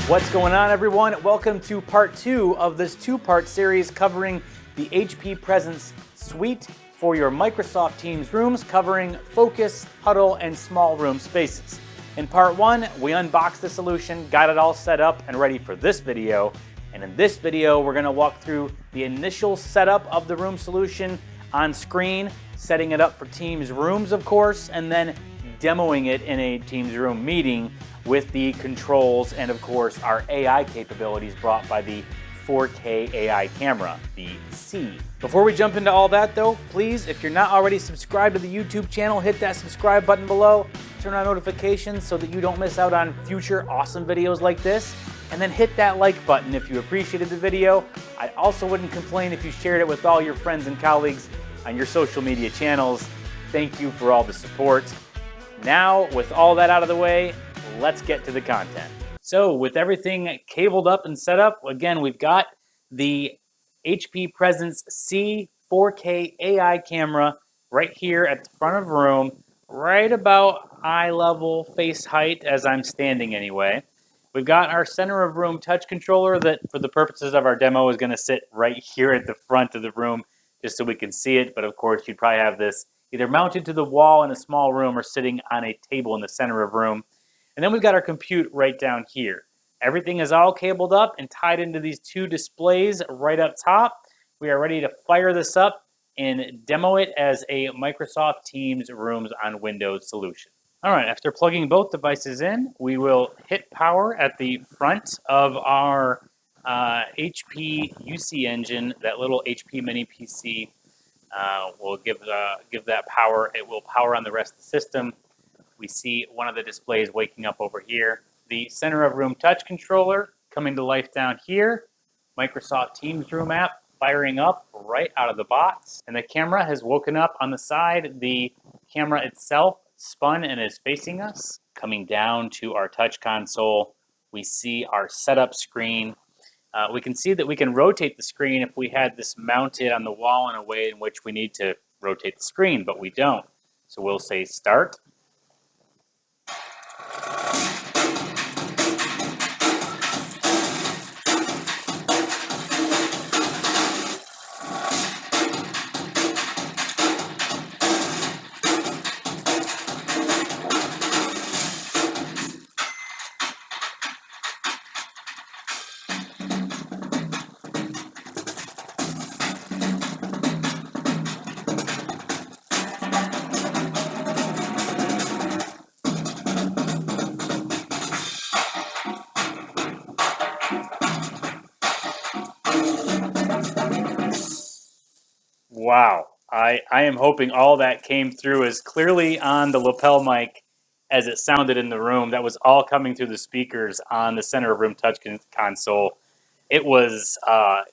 What's going on, everyone? Welcome to part 2 of this two-part series covering the HP Presence Suite for your Microsoft Teams rooms, covering Focus, Huddle, and small room spaces. In part 1, we unboxed the solution, got it all set up and ready for this video. And in this video, we're going to walk through the initial setup of the room solution on screen, setting it up for Teams rooms, of course, and then demoing it in a Teams room meeting with the controls and, of course, our AI capabilities brought by the 4K AI camera, the C. Before we jump into all that, though, please, if you're not already subscribed to the YouTube channel, hit that subscribe button below, turn on notifications so that you don't miss out on future awesome videos like this, and then hit that like button if you appreciated the video. I also wouldn't complain if you shared it with all your friends and colleagues on your social media channels. Thank you for all the support. Now, with all that out of the way, let's get to the content. So with everything cabled up and set up, again, we've got the HP Presence C 4K AI camera right here at the front of the room, right about eye level, face height as I'm standing anyway. We've got our center of room touch controller that for the purposes of our demo is going to sit right here at the front of the room just so we can see it. But of course, you'd probably have this either mounted to the wall in a small room or sitting on a table in the center of room. And then we've got our compute right down here. Everything is all cabled up and tied into these two displays right up top. We are ready to fire this up and demo it as a Microsoft Teams Rooms on Windows solution. All right, after plugging both devices in, we will hit power at the front of our HP UC engine, that little HP mini PC. We'll give that power. It will power on the rest of the system. We see one of the displays waking up over here. The center of room touch controller coming to life down here. Microsoft Teams Room app firing up right out of the box. And the camera has woken up on the side. The camera itself spun and is facing us. Coming down to our touch console, we see our setup screen. We can see that we can rotate the screen if we had this mounted on the wall in a way in which we need to rotate the screen, but we don't. So we'll say start. Wow, I am hoping all that came through as clearly on the lapel mic as it sounded in the room. That was all coming through the speakers on the center of room touch console. It was,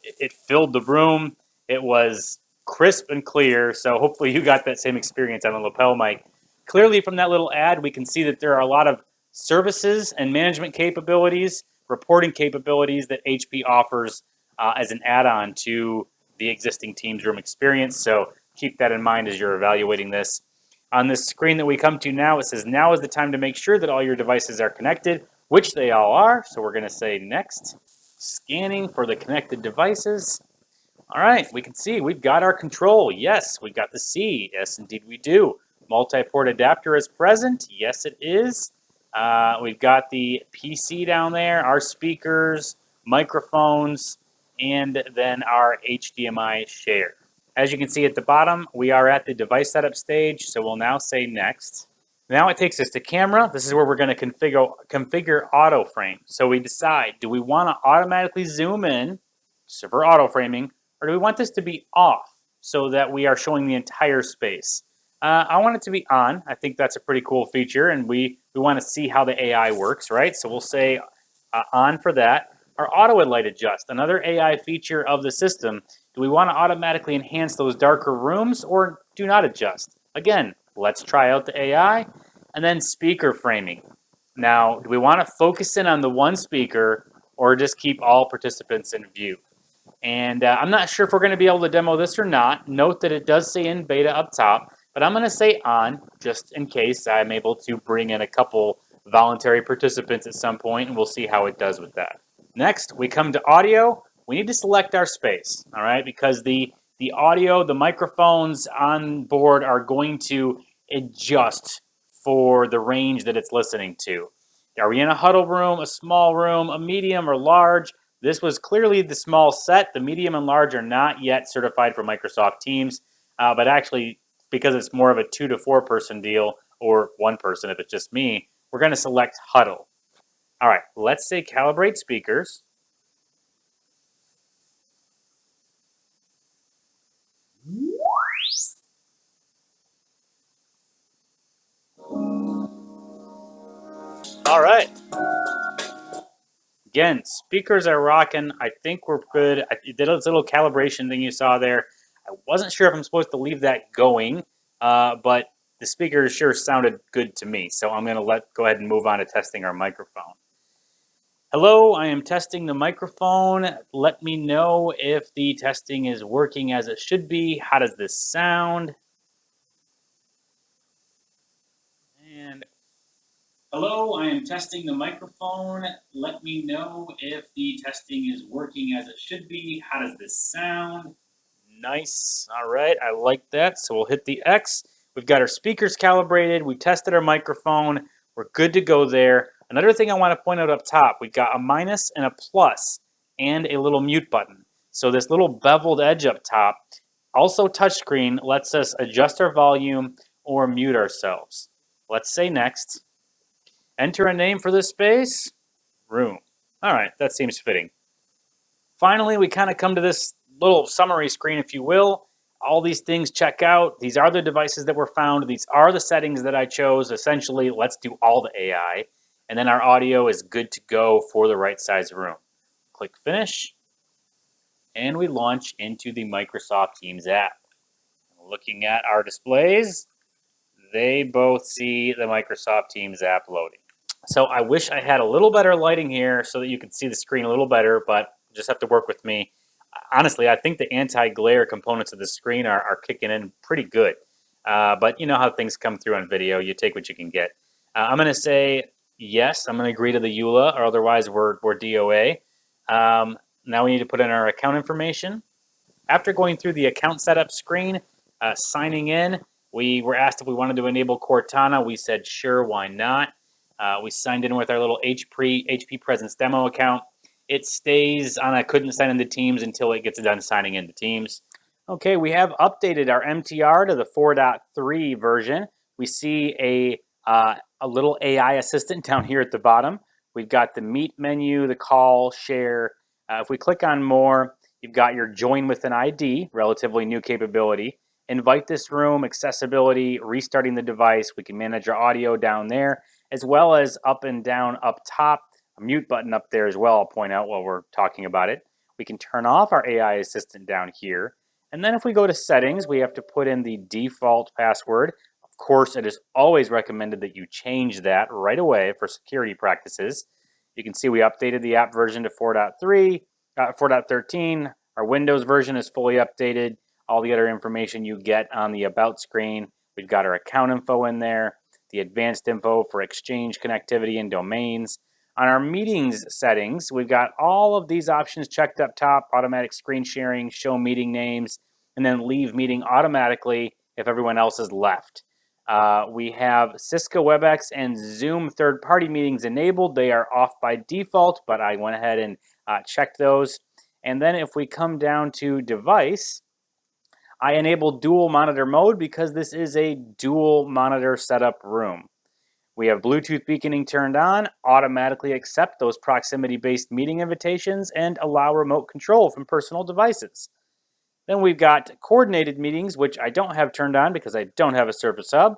it filled the room. It was crisp and clear. So hopefully you got that same experience on the lapel mic. Clearly from that little ad, we can see that there are a lot of services and management capabilities, reporting capabilities that HP offers as an add-on to the existing Teams room experience. So keep that in mind as you're evaluating this. On this screen that we come to now, it says now is the time to make sure that all your devices are connected, which they all are. So we're going to say next. Scanning for the connected devices. All right, we can see we've got our control. Yes, we've got the C. Yes, indeed we do. Multi-port adapter is present. Yes, it is. We've got the PC down there, our speakers, microphones, and then our HDMI share. As you can see at the bottom, we are at the device setup stage, so we'll now say next. Now it takes us to camera. This is where we're going to configure auto frame. So we decide, do we want to automatically zoom in, so for auto framing, or do we want this to be off so that we are showing the entire space? I want it to be on. I think that's a pretty cool feature, and we want to see how the AI works, right? So we'll say on for that. Our auto light adjust, another AI feature of the system. Do we want to automatically enhance those darker rooms or do not adjust? Again, let's try out the AI. And then speaker framing. Now, do we want to focus in on the one speaker or just keep all participants in view? And I'm not sure if we're going to be able to demo this or not. Note that it does say in beta up top, but I'm going to say on just in case I'm able to bring in a couple voluntary participants at some point, and we'll see how it does with that. Next, we come to audio. We need to select our space, all right, because the audio, the microphones on board are going to adjust for the range that it's listening to. Are we in a huddle room, a small room, a medium, or large? This was clearly the small set. The medium and large are not yet certified for Microsoft Teams, but actually, because it's more of a 2 to 4 person deal, or one person if it's just me, we're going to select huddle. All right, let's say calibrate speakers. All right. Again, speakers are rocking. I think we're good. I did this little calibration thing you saw there. I wasn't sure if I'm supposed to leave that going, but the speakers sure sounded good to me. So I'm going to go ahead and move on to testing our microphone. Hello, I am testing the microphone. Let me know if the testing is working as it should be. How does this sound? And hello, I am testing the microphone. Let me know if the testing is working as it should be. How does this sound? Nice. All right, I like that. So we'll hit the X. We've got our speakers calibrated. We tested our microphone. We're good to go there. Another thing I want to point out up top, we've got a minus and a plus and a little mute button. So this little beveled edge up top, also touchscreen, lets us adjust our volume or mute ourselves. Let's say next. Enter a name for this space. Room. All right, that seems fitting. Finally, we kind of come to this little summary screen, if you will. All these things check out. These are the devices that were found. These are the settings that I chose. Essentially, let's do all the AI. And then our audio is good to go for the right size room. Click Finish. And we launch into the Microsoft Teams app. Looking at our displays, they both see the Microsoft Teams app loading. So I wish I had a little better lighting here so that you could see the screen a little better, but just have to work with me. Honestly, I think the anti-glare components of the screen are kicking in pretty good. But you know how things come through on video. You take what you can get. I'm going to say yes. I'm going to agree to the EULA, or otherwise we're DOA. Now we need to put in our account information. After going through the account setup screen, signing in, we were asked if we wanted to enable Cortana. We said sure, why not? We signed in with our little HP Presence demo account. It stays on I couldn't sign into Teams until it gets done signing into Teams. Okay, we have updated our MTR to the 4.3 version. We see a little AI assistant down here at the bottom. We've got the Meet menu, the call, share. If we click on more, you've got your join with an ID, relatively new capability. Invite this room, accessibility, restarting the device. We can manage our audio down there, as well as up and down up top. A mute button up there as well, I'll point out while we're talking about it. We can turn off our AI assistant down here. And then if we go to settings, we have to put in the default password. Of course, it is always recommended that you change that right away for security practices. You can see we updated the app version to 4.13. Our Windows version is fully updated. All the other information you get on the About screen. We've got our account info in there, the advanced info for Exchange connectivity and domains. On our meetings settings, we've got all of these options checked up top: automatic screen sharing, show meeting names, and then leave meeting automatically if everyone else is left. We have Cisco WebEx and Zoom third-party meetings enabled. They are off by default, but I went ahead and checked those. And then if we come down to device, I enabled dual monitor mode because this is a dual monitor setup room. We have Bluetooth beaconing turned on, automatically accept those proximity-based meeting invitations, and allow remote control from personal devices. Then we've got coordinated meetings, which I don't have turned on because I don't have a Surface Hub.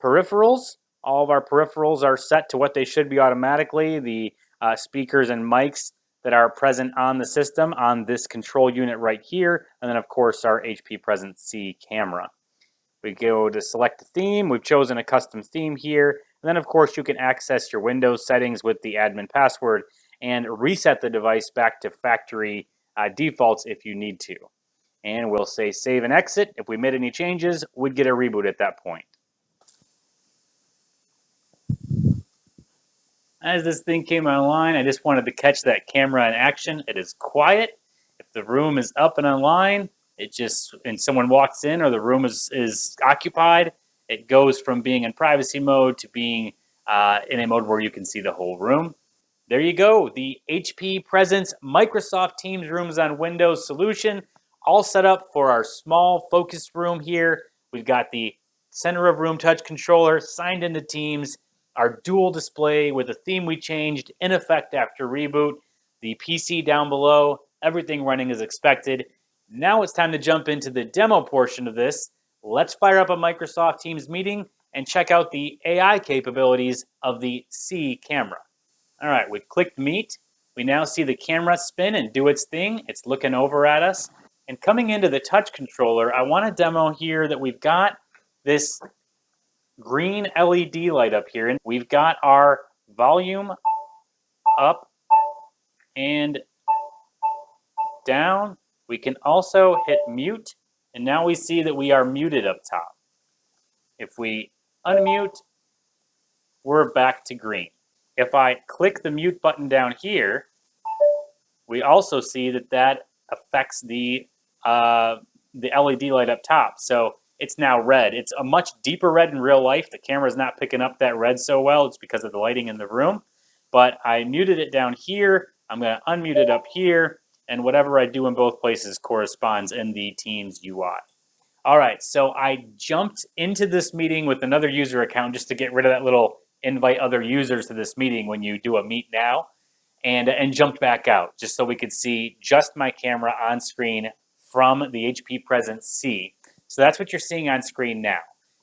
Peripherals, all of our peripherals are set to what they should be automatically. The speakers and mics that are present on the system on this control unit right here. And then of course our HP Presence C camera. We go to select a theme. We've chosen a custom theme here. And then of course you can access your Windows settings with the admin password and reset the device back to factory defaults if you need to. And we'll say save and exit. If we made any changes, we'd get a reboot at that point. As this thing came online, I just wanted to catch that camera in action. It is quiet. If the room is up and online, and someone walks in or the room is occupied, it goes from being in privacy mode to being in a mode where you can see the whole room. There you go, the HP Presence Microsoft Teams Rooms on Windows solution, all set up for our small focus room here. We've got the center of room touch controller signed into Teams, our dual display with a theme we changed in effect after reboot, the PC down below, everything running as expected. Now it's time to jump into the demo portion of this. Let's fire up a Microsoft Teams meeting and check out the AI capabilities of the C camera. All right, we've clicked Meet. We now see the camera spin and do its thing. It's looking over at us. And coming into the touch controller, I want to demo here that we've got this green LED light up here. And we've got our volume up and down. We can also hit mute. And now we see that we are muted up top. If we unmute, we're back to green. If I click the mute button down here, we also see that affects the LED light up top. So it's now red. It's a much deeper red in real life. The camera is not picking up that red so well. It's because of the lighting in the room. But I muted it down here. I'm going to unmute it up here. And whatever I do in both places corresponds in the Teams UI. All right, so I jumped into this meeting with another user account just to get rid of that little invite other users to this meeting when you do a meet now, and jumped back out just so we could see just my camera on screen from the HP Presence C. So that's what you're seeing on screen now.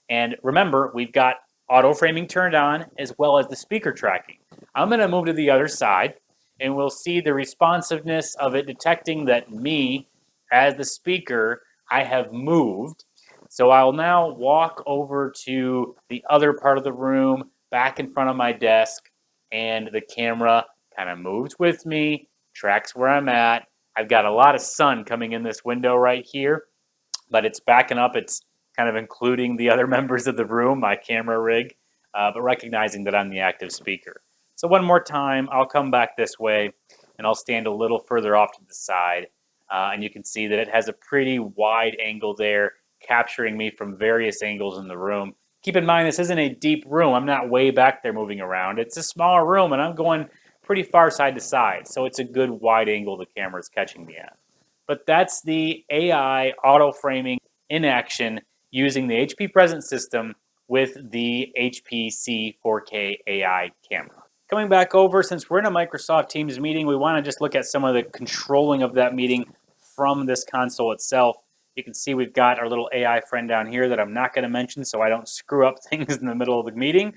And remember, we've got auto framing turned on as well as the speaker tracking. I'm going to move to the other side and we'll see the responsiveness of it detecting that me as the speaker, I have moved. So I'll now walk over to the other part of the room, back in front of my desk, and the camera kind of moves with me, tracks where I'm at. I've got a lot of sun coming in this window right here, but it's backing up. It's kind of including the other members of the room, my camera rig, but recognizing that I'm the active speaker. So one more time, I'll come back this way, and I'll stand a little further off to the side, and you can see that it has a pretty wide angle there, capturing me from various angles in the room. Keep in mind, this isn't a deep room. I'm not way back there moving around. It's a smaller room, and I'm going pretty far side to side. So it's a good wide angle the camera is catching me at. But that's the AI auto framing in action using the HP Presence system with the HP C4K AI camera. Coming back over, since we're in a Microsoft Teams meeting, we want to just look at some of the controlling of that meeting from this console itself. You can see we've got our little AI friend down here that I'm not going to mention so I don't screw up things in the middle of the meeting.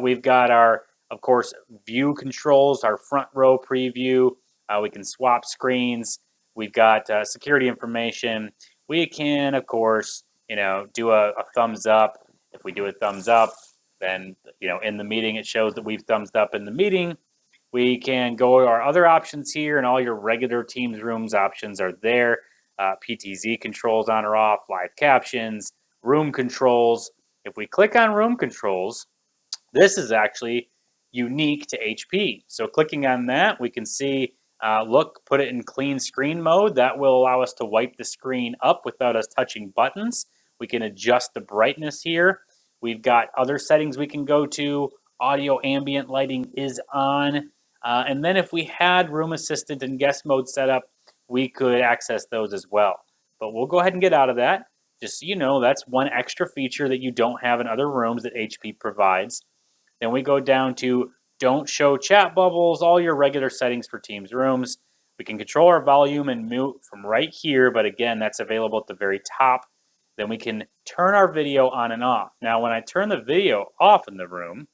We've got our, of course, view controls, our front row preview. We can swap screens. We've got security information. We can, of course, do a thumbs up. If we do a thumbs up, then, in the meeting, it shows that we've thumbs up in the meeting. We can go to our other options here, and all your regular Teams Rooms options are there. PTZ controls on or off, live captions, room controls. If we click on room controls, this is actually unique to HP. So clicking on that, we can see, put it in clean screen mode. That will allow us to wipe the screen up without us touching buttons. We can adjust the brightness here. We've got other settings we can go to. Audio ambient lighting is on. And then if we had room assistant and guest mode set up, we could access those as well. But we'll go ahead and get out of that. Just so you know, that's one extra feature that you don't have in other rooms that HP provides. Then we go down to don't show chat bubbles, all your regular settings for Teams Rooms. We can control our volume and mute from right here, but again, that's available at the very top. Then we can turn our video on and off. Now, when I turn the video off in the room,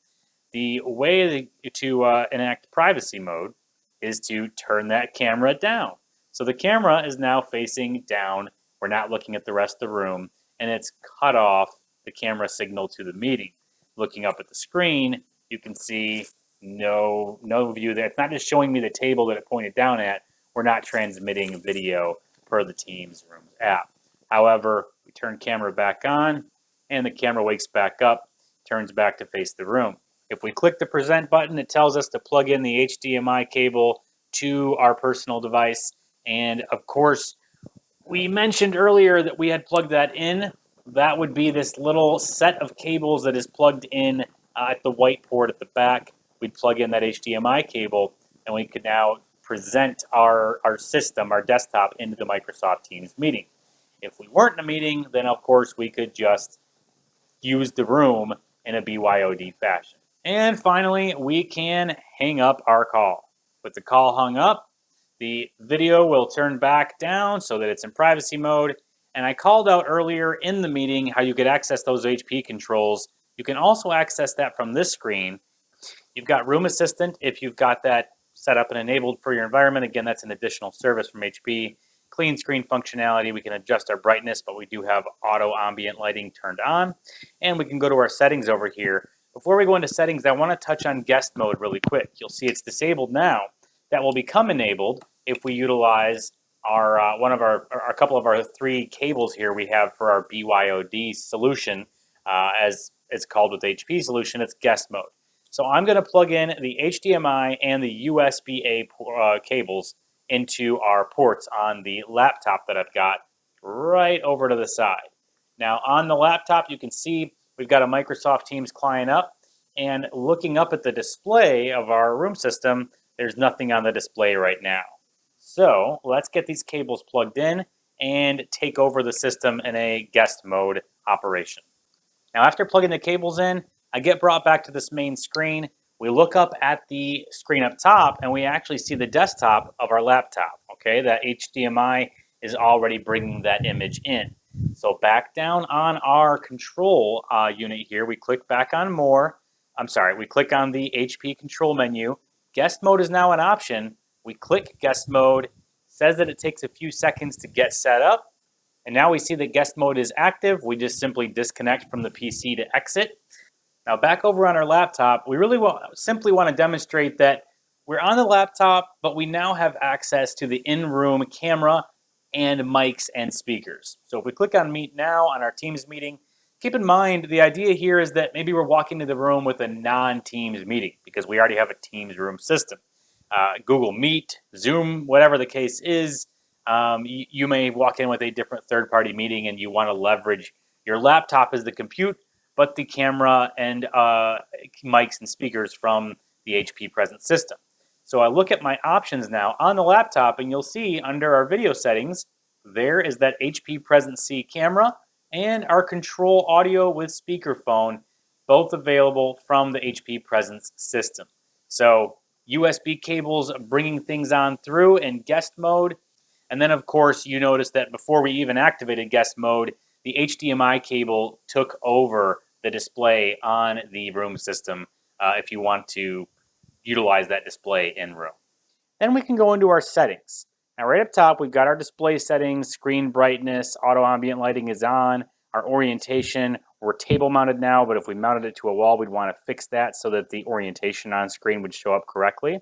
the way to enact privacy mode is to turn that camera down. So the camera is now facing down. We're not looking at the rest of the room, and it's cut off the camera signal to the meeting. Looking up at the screen, you can see no view there. It's not just showing me the table that it pointed down at. We're not transmitting video per the Teams Rooms app. However, we turn camera back on, and the camera wakes back up, turns back to face the room. If we click the present button, it tells us to plug in the HDMI cable to our personal device. And of course, we mentioned earlier that we had plugged that in. That would be this little set of cables that is plugged in at the white port at the back. We'd plug in that HDMI cable, and we could now present our system, our desktop, into the Microsoft Teams meeting. If we weren't in a meeting, then of course we could just use the room in a BYOD fashion. And finally, we can hang up our call. With the call hung up, the video will turn back down so that it's in privacy mode. And I called out earlier in the meeting how you could access those HP controls. You can also access that from this screen. You've got Room Assistant if you've got that set up and enabled for your environment. Again, that's an additional service from HP. Clean screen functionality, we can adjust our brightness, but we do have auto ambient lighting turned on. And we can go to our settings over here. Before we go into settings, I want to touch on guest mode really quick. You'll see it's disabled now. That will become enabled if we utilize our a couple of our 3 cables here we have for our BYOD solution, as it's called with the HP solution. It's guest mode. So I'm going to plug in the HDMI and the USB-A cables into our ports on the laptop that I've got right over to the side. Now on the laptop, you can see we've got a Microsoft Teams client up, and looking up at the display of our room system, there's nothing on the display right now. So let's get these cables plugged in and take over the system in a guest mode operation. Now after plugging the cables in, I get brought back to this main screen. We look up at the screen up top and we actually see the desktop of our laptop. Okay, that HDMI is already bringing that image in. So back down on our control unit here, we click back on more. We click on the HP control menu. Guest mode is now an option. We click guest mode, says that it takes a few seconds to get set up. And now we see that guest mode is active. We just simply disconnect from the PC to exit. Now back over on our laptop, we really simply want to demonstrate that we're on the laptop, but we now have access to the in-room camera and mics and speakers. So if we click on Meet Now on our Teams meeting, keep in mind the idea here is that maybe we're walking to the room with a non-Teams meeting because we already have a Teams room system. Google Meet, Zoom, whatever the case is, you may walk in with a different third-party meeting and you want to leverage your laptop as the compute, but the camera and mics and speakers from the HP Presence system. So I look at my options now on the laptop, and you'll see under our video settings, there is that HP Presence C camera and our control audio with speakerphone, both available from the HP Presence system. So USB cables bringing things on through in guest mode. And then, of course, you notice that before we even activated guest mode, the HDMI cable took over the display on the room system if you want to utilize that display in room. Then we can go into our settings. Now right up top, we've got our display settings, screen brightness, auto ambient lighting is on, our orientation. We're table mounted now, but if we mounted it to a wall, we'd want to fix that so that the orientation on screen would show up correctly.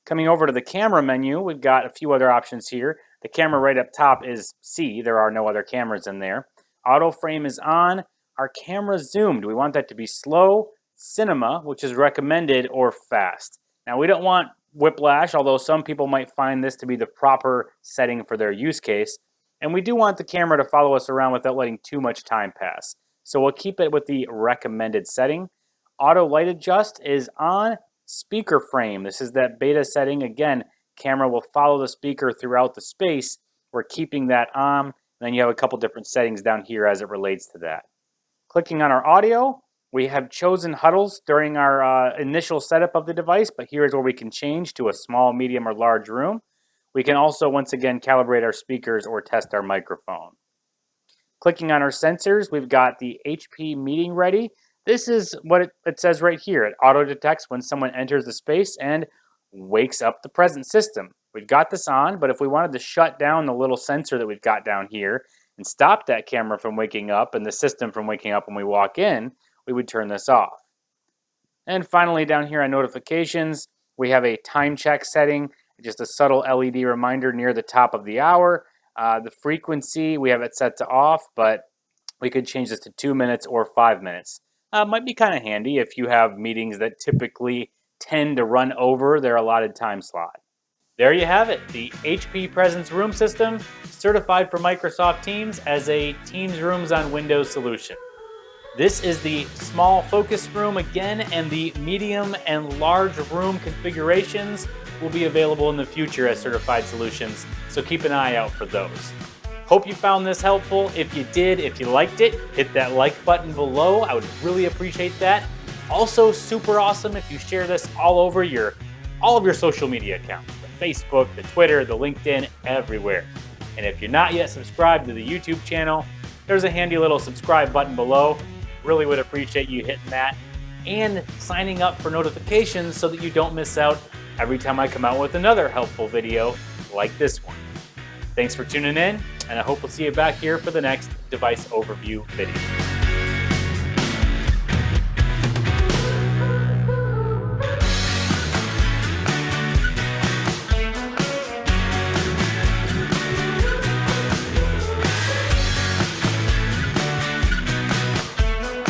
Coming over to the camera menu, we've got a few other options here. The camera right up top is C. There are no other cameras in there. Auto frame is on. Our camera zoom, do we want that to be slow, cinema, which is recommended, or fast? Now we don't want whiplash, although some people might find this to be the proper setting for their use case. And we do want the camera to follow us around without letting too much time pass. So we'll keep it with the recommended setting. Auto light adjust is on. Speaker frame, this is that beta setting. Again, camera will follow the speaker throughout the space. We're keeping that on. And then you have a couple different settings down here as it relates to that. Clicking on our audio, we have chosen huddles during our initial setup of the device, but here's where we can change to a small, medium, or large room. We can also, once again, calibrate our speakers or test our microphone. Clicking on our sensors, we've got the HP Meeting Ready. This is what it says right here. It auto detects when someone enters the space and wakes up the present system. We've got this on, but if we wanted to shut down the little sensor that we've got down here and stop that camera from waking up and the system from waking up when we walk in, we would turn this off. And finally, down here on notifications, we have a time check setting, just a subtle LED reminder near the top of the hour. The frequency, we have it set to off, but we could change this to 2 minutes or 5 minutes. Might be kind of handy if you have meetings that typically tend to run over their allotted time slot. There you have it, the HP Presence Room System, certified for Microsoft Teams as a Teams Rooms on Windows solution. This is the small focus room again, and the medium and large room configurations will be available in the future as certified solutions, so keep an eye out for those. Hope you found this helpful. If you did, if you liked it, hit that like button below. I would really appreciate that. Also, super awesome if you share this all of your social media accounts, the Facebook, the Twitter, the LinkedIn, everywhere. And if you're not yet subscribed to the YouTube channel, there's a handy little subscribe button below. Really would appreciate you hitting that and signing up for notifications so that you don't miss out every time I come out with another helpful video like this one. Thanks for tuning in, and I hope we'll see you back here for the next device overview video.